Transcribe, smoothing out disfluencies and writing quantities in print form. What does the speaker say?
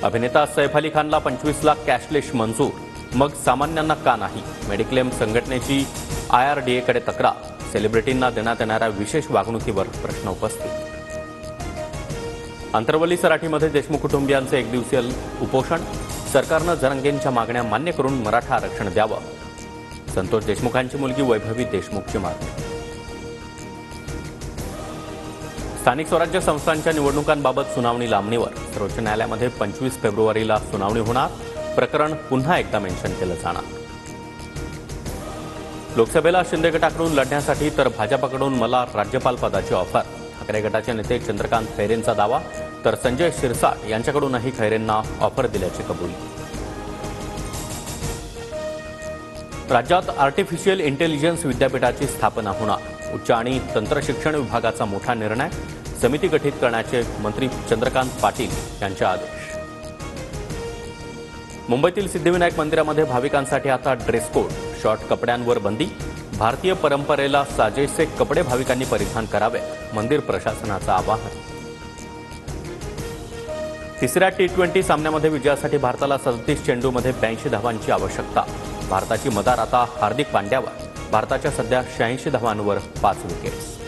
अभिनेता सैफ अली खानला 25 लाख कॅशलेस मंजूर, मग सामान्यांना का नाही? मेडिक्लेम संघटनेची IRDAकडे तक्रार. सेलिब्रिटींना देण्यात येणाऱ्या विशेष वागणुकीवर प्रश्न उपस्थित. अंतरवली सराठीमध्ये देशमुख कुटुंबियांचे एकदिवसीय उपोषण. सरकारनं जरांगेंच्या मागण्या मान्य करून मराठा आरक्षण द्यावं. संतोष देशमुखांची मुलगी वैभवी देशमुखची मागणी. स्थानिक स्वराज्य संस्थांच्या निवडणुकांबाबत सुनावणी लांबणीवर. सर्वोच्च न्यायालयामध्ये 25 फेब्रुवारीला सुनावणी होणार. प्रकरण पुन्हा एकदा मेन्शन केलं जाणार. लोकसभेला शिंदे गटाकडून लढण्यासाठी तर भाजपकडून मला राज्यपाल पदाची ऑफर. ठाकरे गटाचे नेते चंद्रकांत खैरेंचा दावा, तर संजय शिरसाट यांच्याकडूनही खैरेंना ऑफर दिल्याची कबुली. राज्यात आर्टिफिशियल इंटेलिजन्स विद्यापीठाची स्थापना होणार. उच्च आणि तंत्रशिक्षण विभागाचा मोठा निर्णय. समिती गठीत करण्याचे मंत्री चंद्रकांत पाटील यांचे आदेश. मुंबईतील सिद्धिविनायक मंदिरामध्ये भाविकांसाठी आता ड्रेस कोड. शॉर्ट कपड्यांवर बंदी. भारतीय परंपरेला साजेसे कपडे भाविकांनी परिधान करावे, मंदिर प्रशासनाचं आवाहन. तिसऱ्या T20 सामन्यामध्ये विजयासाठी भारताला 37 चेंडूमध्ये 82 धावांची आवश्यकता. भारताची मदार आता हार्दिक पांड्यावर. भारताच्या सध्या 86 धावांवर 5 विकेट्स.